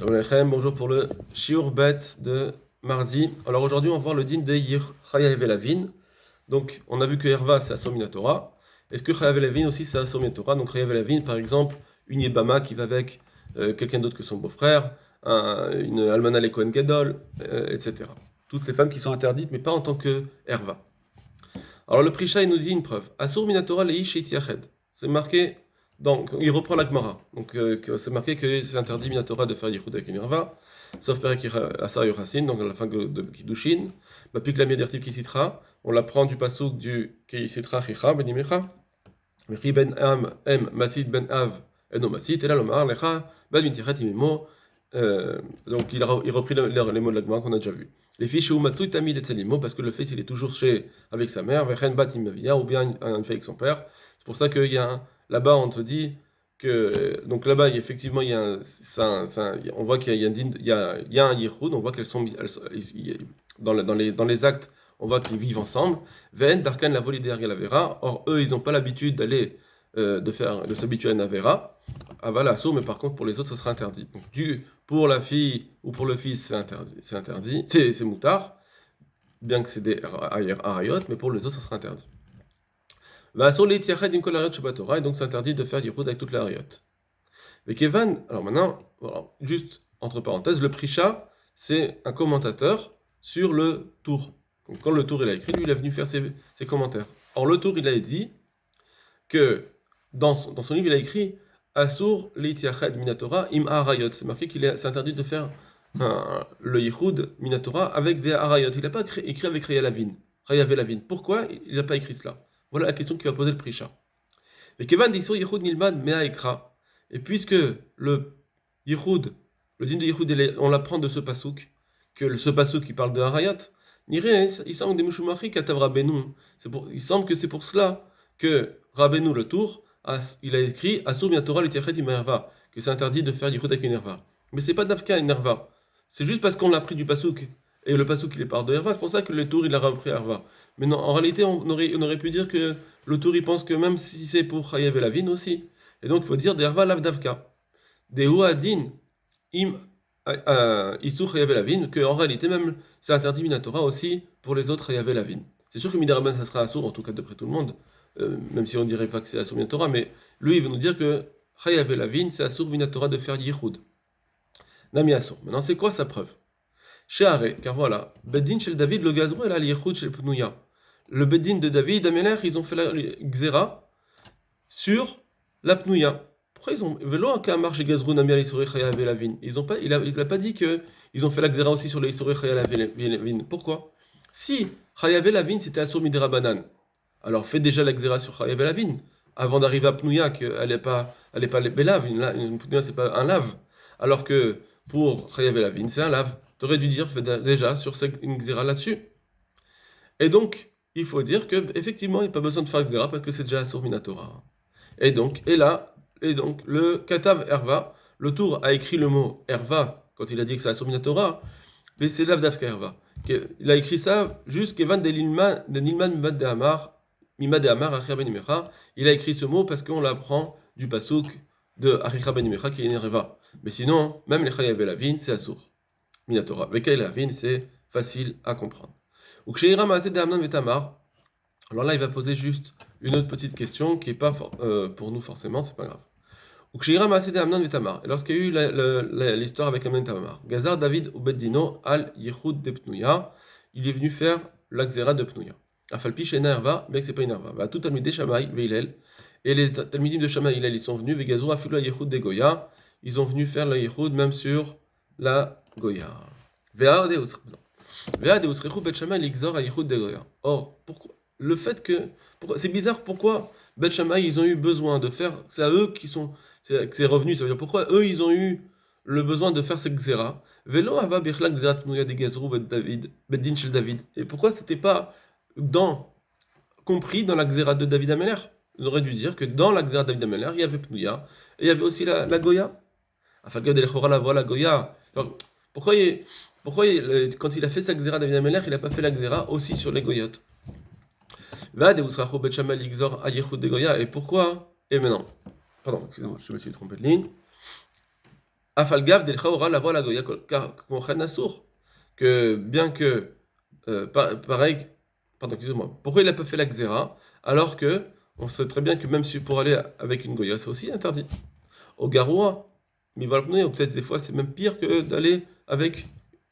Shalom Aleichem, bonjour pour le Shiur Bet de mardi. Alors aujourd'hui, on va voir le din de Chayav Elavin. Donc, on a vu que Herva, c'est Asur Minatora. Est-ce que Chayav Elavin aussi, c'est Asur Minatora? Donc, Chayav Elavin, par exemple, une Yebama qui va avec quelqu'un d'autre que son beau-frère, une Almana le Kohen Gadol, etc. Toutes les femmes qui sont interdites, mais pas en tant que Herva. Alors, le Prisha, il nous dit une preuve. Asur Minatora leish yached. C'est marqué. Donc, il reprend la Gemara. Donc, c'est marqué que c'est interdit Minatora de faire Yichud avec une Herva, sauf Perek Asar Yochassin, donc à la fin de Kiddushin. Puis que la Miadertiv qui citera, on la prend du pasouk du qui citera Chicha, Ben Imecha, Mechi Ben Am, Em, Masid Ben Av, Eno Masid, et là l'Omar, Lecha, Ben Mintichat Imimo. Donc, il reprit les mots de la Gemara qu'on a déjà vu. Les filles chez Umatsu, Tamid et Tselimo, parce que le fils il est toujours avec sa mère, Vechen Bat Imavia, ou bien un fait avec son père. C'est pour ça qu'il y a un. Là-bas, on te dit que. Donc là-bas, effectivement, il y a on voit qu'il y a, il y a un yichud, on voit qu'elles sont. Dans les actes, on voit qu'ils vivent ensemble. Ven, Darkan, la volée derrière la Vera. Or, eux, ils n'ont pas l'habitude d'aller. De s'habituer à une Avera. Aval assour, mais par contre, pour les autres, ça sera interdit. Donc, pour la fille ou pour le fils, c'est interdit. C'est moutard. Bien que c'est des arayot, mais pour les autres, ça sera interdit. Et donc c'est interdit de faire Yichud avec toute la Harriot. Mais Kevan, alors maintenant, voilà, juste entre parenthèses, le Prisha, c'est un commentateur sur le tour. Donc quand le tour il a écrit, lui il est venu faire ses commentaires. Or le tour il a dit que dans son livre il a écrit Asur leitiached minatora im harayot. C'est marqué c'est interdit de faire le Yichud minatora avec des harayot. Il n'a pas écrit avec Chayav Elavin. Pourquoi il n'a pas écrit cela? Voilà la question qui va poser le Prisha. Mais Kevan d'Isur Yichud Nilmad Mea Ekra. Et puisque le Yichud, le din de Yichud, on l'apprend de ce pasouk, que ce pasouk qui parle de Harayat, il semble des Mushumachi Katav Rabbeinu. Il semble que c'est pour cela que Rabbeinu le Tour, il a écrit Asur Miatora Letiachet Imerva, que c'est interdit de faire Yichud avec une Herva. Mais c'est pas Dafka une Herva. C'est juste parce qu'on l'a pris du pasouk. Et le pasouk il est part de Herva, c'est pour ça que le Tour il a repris Herva. Mais non, en réalité, on aurait pu dire que le Tour il pense que même si c'est pour Chayav Elavin aussi. Et donc il faut dire Derva Lav Davka. Dehu Adin Im Issu Chayav Elavin, que en réalité même c'est interdit Minatora aussi pour les autres Chayav Elavin. C'est sûr que Midaraban ça sera Assour, en tout cas d'après tout le monde, même si on dirait pas que c'est Assour Minatora, mais lui il veut nous dire que Chayav Elavin c'est Assour Minatora de faire Yichud. Nami Assour. Maintenant c'est quoi sa preuve? Sheare, car voilà, Beddin shel David le gazrou et la Yichud shel Pnouya. Le Beddin de David, Améler, ils ont fait la Xéra sur la Pnouya. Pourquoi ils ont. Velo un marche gazrou Namir Isoré Chayav Elavin. Ils ont pas, il a pas dit qu'ils ont fait la Xéra aussi sur les Isoré Chayav Elavin. Pourquoi? Si Chayav Elavin c'était Asur Midrabanan, alors fais déjà la Xéra sur Chayav Elavin avant d'arriver à Pnouya, qu'elle n'est pas Belav. Une Pnouya c'est pas un lave. Alors que pour Chayav Elavin c'est un lave. T'aurais dû dire déjà sur une Xéra là-dessus. Et donc, il faut dire que effectivement, il n'y a pas besoin de faire Xéra parce que c'est déjà Asur Minatora. Et donc, le Katav Herva, le tour a écrit le mot Herva quand il a dit que c'est Asur Minatora, mais c'est Lav Davka Herva. Il a écrit ça juste Kevan de Nilman Mimad de Amar, Achia Ben Imecha. Il a écrit ce mot parce qu'on l'apprend du pasouk de Achia Ben Imecha qui est une Herva. Mais sinon, même les Chayav Elavin, c'est Asur Minatora. Avec Elavin, c'est facile à comprendre. Ou Ksheira Maaseh de Amnon Vetamar. Alors là, il va poser juste une autre petite question qui n'est pas pour nous forcément, c'est pas grave. Ou Ksheira Maaseh de Amnon Vetamar. Et lorsqu'il y a eu l'histoire avec Amnon et Tamar, Gazar David Ubeddino al Yichud de Pnouya, il est venu faire la Xéra de Pnouya. Afalpi Shena Herva, mais que c'est pas une Herva. Va tout Talmidei Shammai Veilel. Et les Talmidim de Shammai Veilel, ils sont venus, Vegazou Afilu al Yichud de Goya. Ils ont venu faire la Yichud même sur la Goya. Or, pourquoi le fait que c'est bizarre, pourquoi Bet Shammai ils ont eu besoin de faire, c'est à eux qui sont c'est revenu, ça veut dire pourquoi eux ils ont eu le besoin de faire cette xéra. Velo ava bichla xérat pnouya de gazrou bet David beddin shel David. Et pourquoi c'était pas compris dans la xéra de David Ameler? Ils auraient dû dire que dans la xéra de David Ameler il y avait pnouya et il y avait aussi la Goya. Afin que la voix la Goya. Alors, pourquoi quand il a fait sa xéra David Ameler, il n'a pas fait la xéra aussi sur les goyotes? Et pourquoi? Et maintenant, pardon, excusez-moi, je me suis trompé de ligne. Afalgav del Chaora la voix la Goya Kochen Assour. Que bien que, pareil, pardon, excusez-moi, pourquoi il n'a pas fait la Xéra alors que on sait très bien que même si pour aller avec une Goya, c'est aussi interdit. Au Garoua, mais voilà, ou peut-être des fois c'est même pire que d'aller avec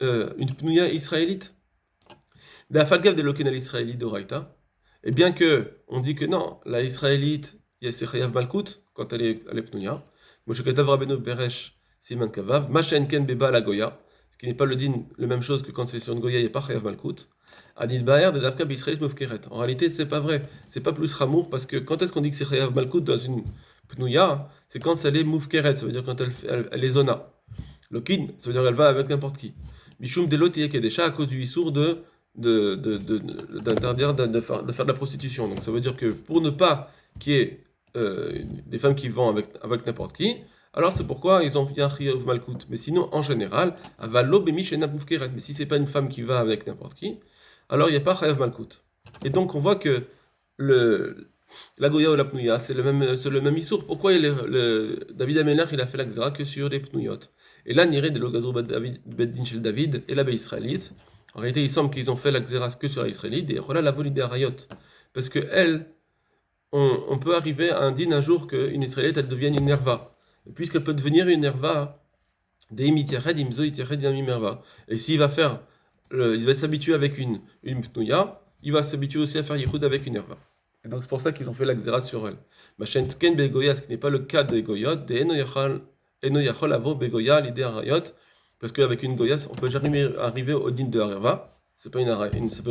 une Pnouya israélite. D'Afalgav del Loken al israélite d'Oraita. Et bien que on dit que non, la israélite, il y a ses Chayav Malkout quand elle est Pnouya. Moshe Katav Rabbeinu Beresh Siman Kavav, Machen Ken Beba la Goya, ce qui n'est pas le din, la même chose que quand c'est sur une Goya, il n'y a pas Chayav Malkout. Adid Baer de Davka Bisraël Mufkeret. En réalité, c'est pas vrai. C'est pas plus Ramour parce que quand est-ce qu'on dit que c'est Chayav Malkout dans une Pnouya, c'est quand elle est Mufkeret, ça veut dire quand elle est Zona. Lokin, ça veut dire qu'elle va avec n'importe qui. Bishum Delot Kedesha à cause du Issour d'interdire de faire de la prostitution. Donc ça veut dire que pour ne pas qu'il y ait des femmes qui vont avec n'importe qui, alors c'est pourquoi ils ont bien Chayav Malkout. Mais sinon, en général, Avalo Bemi Shena Mufkeret. Mais si c'est pas une femme qui va avec n'importe qui, alors il n'y a pas Chayav Malkout. Et donc on voit que la Goya ou la Pnouya, c'est le même Issour. Pourquoi David Amelech il a fait la Xéra que sur les Pnouyot? Et là, Niré de l'Ogazou Beddin Shel David et la Israélite. En réalité, il semble qu'ils ont fait la Xéra que sur la Israélite et voilà la volide Arayot. Parce que elle, on peut arriver à un din un jour qu'une Israélite elle devienne une Nerva. Et puisqu'elle peut devenir une Nerva, et s'il va faire, il va s'habituer avec une Pnouya, il va s'habituer aussi à faire Yichud avec une Nerva. Et donc c'est pour ça qu'ils ont fait la Xéra sur elle. Machin Ken Begoya, ce qui n'est pas le cas des Goyot, des Eno Yachol Avo Begoya, l'idée Arayot, parce qu'avec une Goya, on peut jamais arriver au din de Areva, ça peut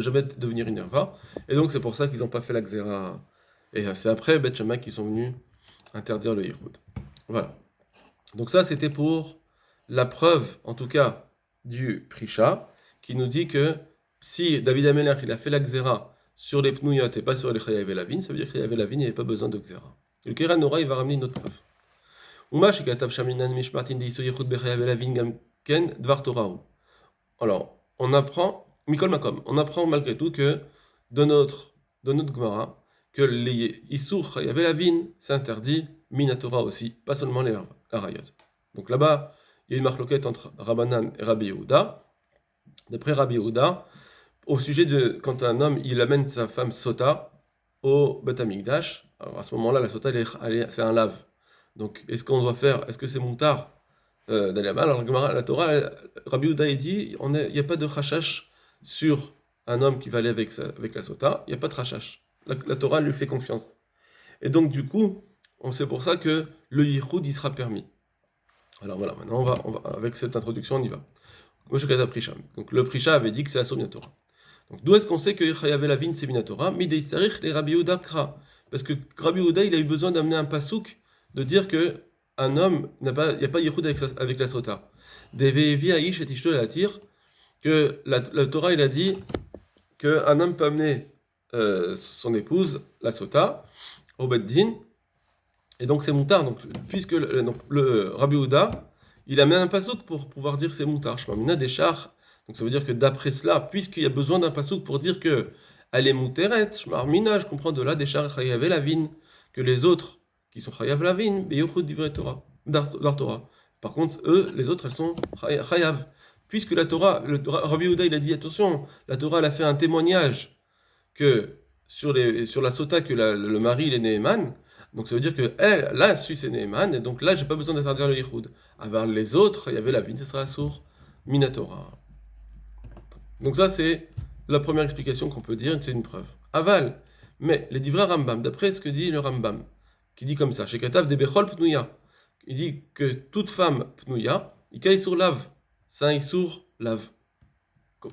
jamais devenir une Nerva, et donc c'est pour ça qu'ils n'ont pas fait la Xéra. Et c'est après Beth Shammai qui sont venus interdire le Yichud. Voilà. Donc ça, c'était pour la preuve, en tout cas, du Prisha, qui nous dit que si David Amelech il a fait la Xéra sur les Pnouyot et pas sur les Chayav et Lavin, ça veut dire que Chayav et Lavin, il n'y avait pas besoin de Xéra. Et le Keren Nora, il va ramener une autre preuve. Uma shekatav shaminan mishpatin de iso yichud bechayav et Lavin gam ken dvar Torahu. Alors, on apprend, Mikol Makom, on apprend malgré tout que de notre Gemara, que les Issour Chayav et Lavin, c'est interdit, Minatora aussi, pas seulement les Arayot. Donc là-bas, il y a une marloquette entre Rabbanan et Rabbi Yehuda. D'après Rabbi Yehuda, au sujet de quand un homme il amène sa femme Sota au Beth Amikdash, alors à ce moment-là, la Sota c'est un lave. Donc est-ce qu'on doit faire, est-ce que c'est moutard d'aller là-bas? Alors la Torah, Rabbi Yehuda il dit, il n'y a pas de chachash sur un homme qui va aller avec la Sota, il n'y a pas de chachash. La Torah lui fait confiance. Et donc du coup, c'est pour ça que le yichud il sera permis. Alors voilà, maintenant on va avec cette introduction on y va. Donc le Prisha avait dit que c'est Asur Minatora. Donc d'où est-ce qu'on sait que Chayav Lavin c'est Minatora? Midei Sarich les Rabbi Yehuda Kra. Parce que Rabbi Yehuda il a eu besoin d'amener un pasouk, de dire que un homme il n'y a pas yichud avec la Sota. Devevi Aish et Ishto la tire que la Torah il a dit qu'un homme peut amener son épouse, la Sota, au Beddin. Et donc c'est moutard. Donc, puisque le Rabbi Yehuda, il a mis un pasouk pour pouvoir dire c'est moutard. Shmamina des chars. Donc ça veut dire que d'après cela, puisqu'il y a besoin d'un pasouk pour dire que elle est mouteret, Shmarmina, je comprends de là des chars chayav lavin, que les autres qui sont chayav lavin, beyochud divrei Torah, dar Torah. Par contre, eux, les autres, elles sont chayav. Puisque la Torah, le Rabbi Yehuda, il a dit attention, la Torah, elle a fait un témoignage que sur la sota que le mari, il est Néhéman. Donc ça veut dire que elle a su c'est Néhéman, et donc là, j'ai pas besoin d'interdire le yichud. Avec les autres, il y avait la vigne, ce sera sourd Minatora. Donc ça, c'est la première explication qu'on peut dire, c'est une preuve. Aval, mais les divrei Rambam, d'après ce que dit le Rambam, qui dit comme ça, chez Katav de Bechol Pnouya, il dit que toute femme Pnouya, il caille sur lave, c'est un issour lave.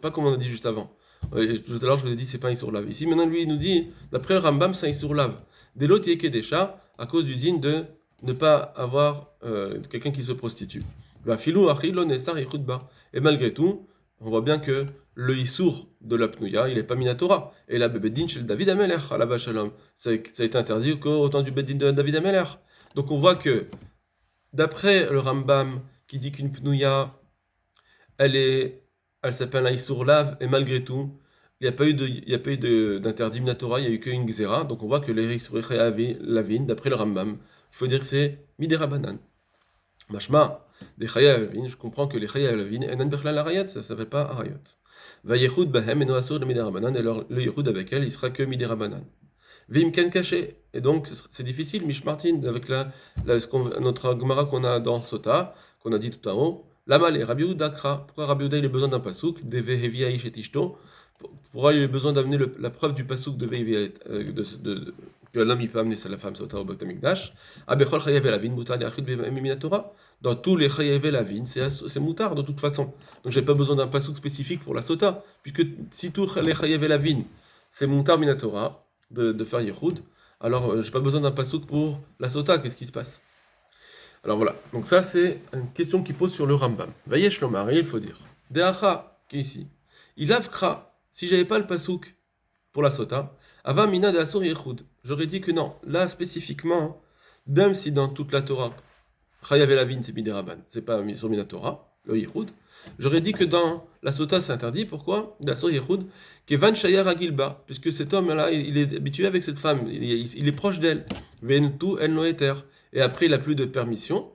Pas comme on a dit juste avant. Tout à l'heure, je vous ai dit, c'est pas un issour lave. Ici, maintenant, lui, il nous dit, d'après le Rambam, c'est un issour lave. Des lots Kedesha, à cause du din de ne pas avoir quelqu'un qui se prostitue. Et malgré tout, on voit bien que le issour de la Pnouya, il n'est pas Minatora. Et la Beddin chez David Amelech, à la Vachalom, ça a été interdit au temps du Beddin de David Amelech. Donc on voit que, d'après le Rambam, qui dit qu'une Pnouya, elle s'appelle un issour lave, et malgré tout, il n'y a pas eu d'interdit Minatora, il n'y a eu qu'une Xéra. Donc on voit que les issour lavin, d'après le Rambam, il faut dire que c'est Midera Banan. Mashma, Des chayav lavin, je comprends que les chayav lavin, enan bechla la rayat, ça ne fait pas arayot. Va yechud bahem eno asur de midirabanan, et alors le yechud avec elle, il sera que midirabanan. Vim ken caché, et donc c'est difficile, Mishmartin, avec notre Gemara qu'on a dans Sota, qu'on a dit tout en haut. Lama les Rabbi Yehuda kra. Pourquoi Rabbi Yehuda il a besoin d'un pasouk, deve hevi aish et tishto? Pourquoi il a besoin d'amener la preuve du pasouk de Vevi, que l'homme il peut amener la femme Sota au Beit Hamikdash? Abechol chayav elavin mutar liachid minatora. Dans tous les chayav elavin, c'est mutar de toute façon. Donc j'ai pas besoin d'un pasouk spécifique pour la Sota, puisque si tous les chayav elavin c'est mutar minatora de faire Yehoud, alors j'ai pas besoin d'un pasouk pour la Sota, qu'est-ce qui se passe? Alors voilà, donc ça c'est une question qui pose sur le Rambam. Vayesh Lomar, il faut dire. Deacha, qui est ici. Il avkra, si j'avais pas le pasouk pour la Sota, Ava Mina de Asur Yehoud. J'aurais dit que non, là spécifiquement, même si dans toute la Torah, Chayav Elavin c'est Midiraban, c'est pas sur Minatora, le Yehoud, j'aurais dit que dans la Sota c'est interdit, pourquoi? D'Asur Yehoud, Kevan Shayar Agilba, puisque cet homme-là, il est habitué avec cette femme, il est proche d'elle. Ventu En Loeter. Et après, il n'a plus de permission,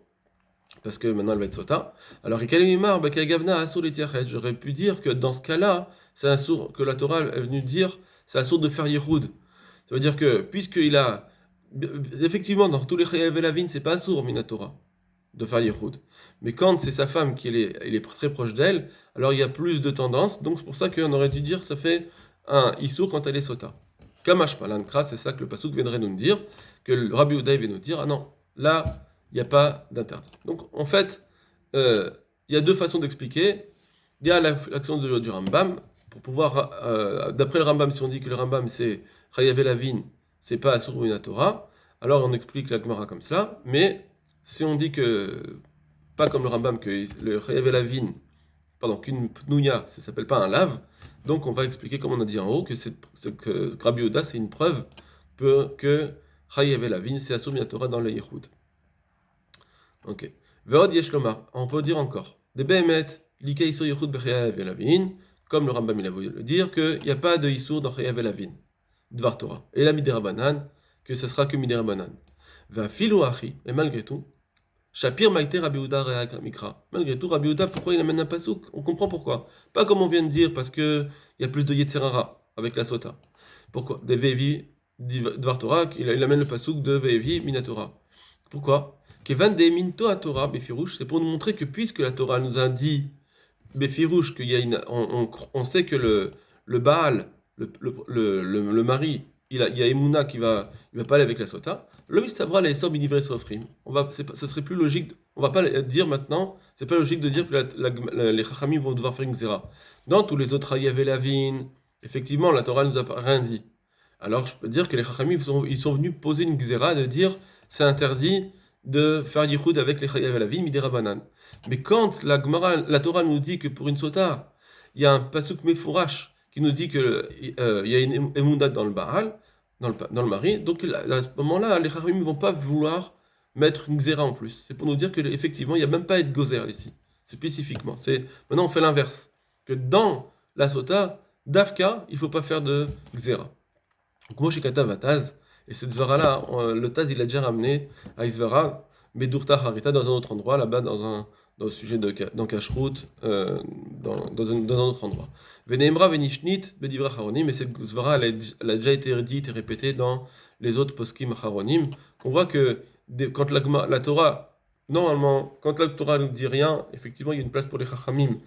parce que maintenant elle va être Sota. Alors, j'aurais pu dire que dans ce cas-là, c'est un sourd que la Torah est venue dire, c'est un sourd de faire Yehoud. Ça veut dire que, puisqu'il a. Effectivement, dans tous les Chayav Elavin, c'est pas un sourd, Minatora, de faire Yehoud. Mais quand c'est sa femme qui est très proche d'elle, alors il y a plus de tendance. Donc, c'est pour ça qu'on aurait dû dire ça fait un Issour quand elle est Sota. Kamash Palankra, c'est ça que le Pasuk viendrait nous dire, que le Rabbi Uday vient nous dire, ah non, là, il n'y a pas d'interdit. Donc, en fait, il y a deux façons d'expliquer. Il y a l'action du Rambam, pour pouvoir, d'après le Rambam, si on dit que le Rambam c'est Chayav Elavin, c'est pas Asur Torah, alors on explique la Gemara comme cela, mais si on dit que, pas comme le Rambam, que le Chayav Elavin, pardon, qu'une Pnouya, ça s'appelle pas un lave, donc on va expliquer, comme on a dit en haut, que Rabbi Yehuda, c'est une preuve que Chayav Elavin, c'est Asur Torah dans le Yehoud. Ok. Ve'od yesh lomar. On peut dire encore. Des behemet, l'ikei isur yichud bechayav elavin, comme le Rambam il a voulu le dire, qu'il n'y a pas de isur dans chayav elavin, dvar Torah. Et la midirabanan, que ce sera que midirabanan. Ve'afilu achi, et malgré tout, Shapir maïté Rabbi Yehuda re'ak mikra. Malgré tout, Rabbi Yehuda, pourquoi il amène un pasouk? On comprend pourquoi. Pas comme on vient de dire, parce qu'il y a plus de yetzerara avec la sota. Pourquoi? Des ve'evi, dvar Torah, il amène le pasouk de ve'evi minatora. Pourquoi? Kevan de minto à Torah, Befirouche, c'est pour nous montrer que puisque la Torah nous a dit, Befirouche, qu'il y a on sait que le Baal, le mari, il y a Emouna il va pas aller avec la Sota. Le Mistabra, la Essor Bidivre Sofrim. Ce serait plus logique, on va pas dire maintenant, c'est pas logique de dire que les Chachamim vont devoir faire une Xéra. Dans tous les autres Hayav et Lavin, effectivement, la Torah nous a rien dit. Alors je peux dire que les Chachamim, ils sont venus poser une Xéra de dire, c'est interdit de faire yichud avec les chayav la vie, midirabanan. Mais quand la Torah nous dit que pour une sota, il y a un pasuk mefourash qui nous dit que il y a une emundat dans le Baal, dans le mari, donc à ce moment-là, les chachamim ne vont pas vouloir mettre une xéra en plus. C'est pour nous dire que effectivement, il n'y a même pas être gozer ici, spécifiquement. Maintenant on fait l'inverse, que dans la sota, d'Afka, il ne faut pas faire de xéra. Donc moi, chez Kata Vataz, et cette Zvara-là, le Taz, il a déjà ramené à Isvara, Bedurta Harita, dans un autre endroit, là-bas, dans le sujet dans Kashrut, dans un autre endroit. Veneimra Venishnit, Bedivra Haronim, et cette Zvara, elle a déjà été dite et répétée dans les autres poskim Haronim, qu'on voit que quand la Torah, normalement, quand la Torah ne dit rien, effectivement, il y a une place pour les Chachamim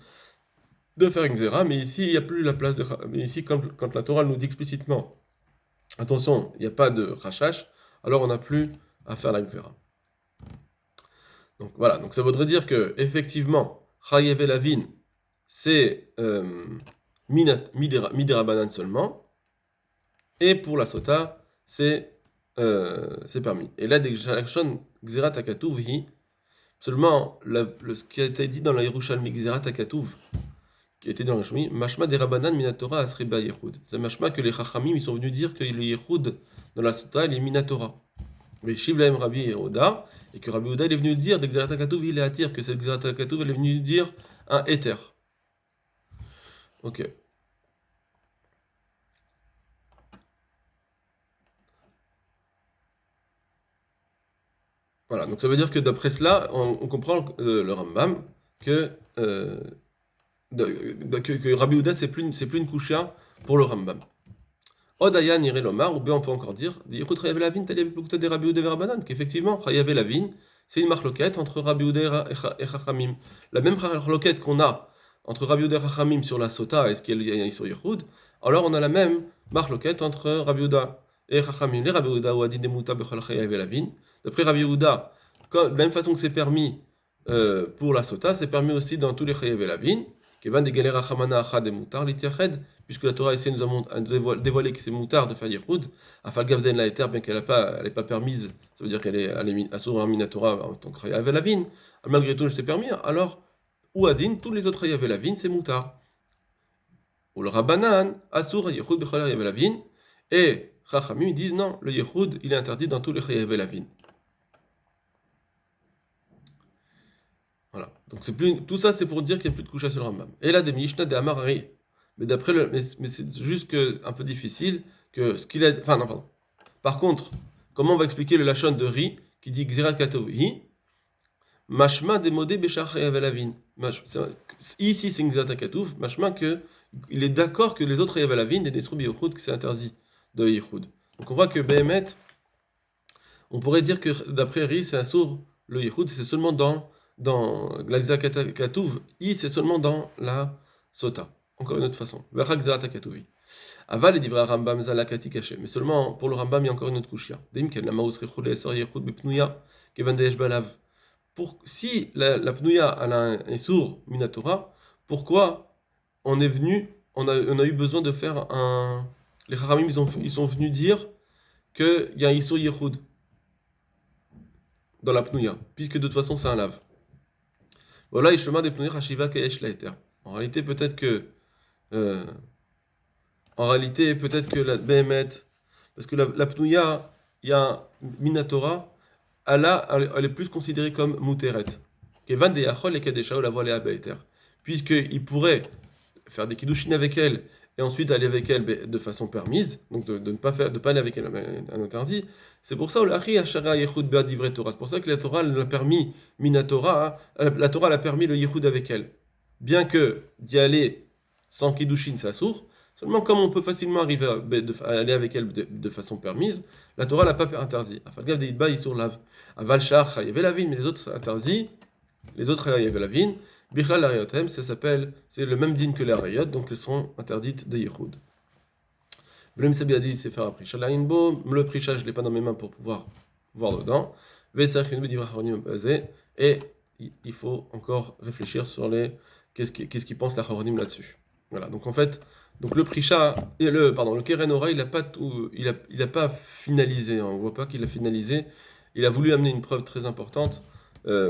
de faire une Zera, mais ici, il n'y a plus la place de. Mais ici, quand la Torah nous dit explicitement, attention, il n'y a pas de rachash, alors on n'a plus à faire la xéra. Donc voilà, donc ça voudrait dire que effectivement, chayev elavin, c'est midirabanan seulement, et pour la sota, c'est permis. Et là, dès que j'achonne xéra takatuv, seulement ce qui a été dit dans la Yerushalmi xéra takatuv, qui était dans le Shmi, mashma des rabanan minatora asriba yehud. C'est mashma que les chachamim ils sont venus dire que le yehud dans la sota il est minatora. Mais shivlaim Rabbi Yehuda, et que Rabbi Yehuda il est venu dire d'Exerata Katouv il est attire, que cette Exerata Katouv elle est venue dire un éther. Ok. Voilà, donc ça veut dire que d'après cela, on comprend le Rambam que, que Rabbi Houda, c'est plus une kusha pour le Rambam. Odayan irait l'omar, ou bien on peut encore dire, qu'effectivement, Chayav Lavin, c'est une marloquette entre Rabbi Houda et Chachamim. La même marloquette qu'on a entre Rabbi Houda et Chachamim sur la sota et ce qu'il y a sur Yehoud, alors on a la même marloquette entre Rabbi Houda et Chachamim. Les Rabbi Houda ou Adi Demuta Bechal Chayav Lavin. D'après Rabbi Houda, de la même façon que c'est permis pour la sota, c'est permis aussi dans tous les Chayav Lavin. Puisque la Torah ici nous a dévoilé que c'est moutard de faire Yichud, Afal Gavden la Eter, bien qu'elle n'est pas permise, ça veut dire qu'elle est Asur Minatora en tant que Chayav Lavin, malgré tout, elle s'est permis, alors, ou Adin, tous les autres Chayav Lavin, c'est moutard. Ou le Rabbanan, Asur Yichud Bechol Chayav Lavin, et Chachamim disent non, le Yichud, il est interdit dans tous les Chayav Lavin. Voilà. Donc tout ça, c'est pour dire qu'il n'y a plus de coucha sur le Rambam. Et là, des Mishnah, des Amarari. Mais mais c'est juste un peu difficile que ce qu'il a. Enfin, non, pardon. Par contre, comment on va expliquer le lachon de Ri qui dit Gzirat Katovi Mashma demodé Beshach Yavelavin. Ici, c'est Gzirat Katouv. Mashma que il est d'accord que les autres Yavelavin et des Sroubi Yichud, que c'est interdit de Yichud. Donc on voit que Behemet, on pourrait dire que d'après Ri, c'est un sourd, le Yichud, c'est seulement dans l'Agza Katouv, c'est seulement dans la Sota. Encore une autre façon. Aval et divra Rambam Zalakati caché. Mais seulement pour le Rambam, il y a encore une autre kushia. Si la Pnouya a un sourd Minatora, pourquoi on a eu besoin de faire un. Les Haramim, ils sont venus dire qu'il y a un Issour Yehud dans la Pnouya, puisque de toute façon c'est un lave. Voilà, il chemin des Pnouya Hashiva Kayesh Laeter. En réalité, peut-être que la Behemet, parce que la Pnouya, il y a Minatora, elle est plus considérée comme Mouteret. Kevan de Yachol et Kadesha ou la voile à Beheter. Puisqu'il pourrait faire des Kiddushin avec elle et ensuite aller avec elle de façon permise, donc de ne pas aller avec elle un interdit. C'est pour ça c'est pour ça que la Torah l'a permis Minatora, la Torah l'a permis le Yehud avec elle. Bien que d'y aller sans Kiddushin, c'est assourd, seulement comme on peut facilement arriver à aller avec elle de façon permise, la Torah l'a pas interdit. Afalgav deidba isur lav. Aval shach chayav lavin, mais les autres interdits, les autres chayav lavin, bichlal l'ariyotem, c'est le même din que les arayot, donc elles sont interdites de Yichud. Blum Sabiadi c'est faire après. Shalainbo, le prisha, je l'ai pas dans mes mains pour pouvoir voir dedans. Et il faut encore réfléchir sur qu'est-ce qu'ils pensent la Choronim là-dessus. Voilà, donc en fait, le Prisha, le Keren Ora, il a pas finalisé, hein, on voit pas qu'il a finalisé, il a voulu amener une preuve très importante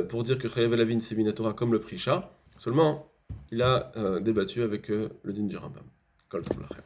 pour dire que Chayav Lavin c'est Minatora comme le Prisha, seulement il a débattu avec le din du Rambam. Kol Tov Lachem.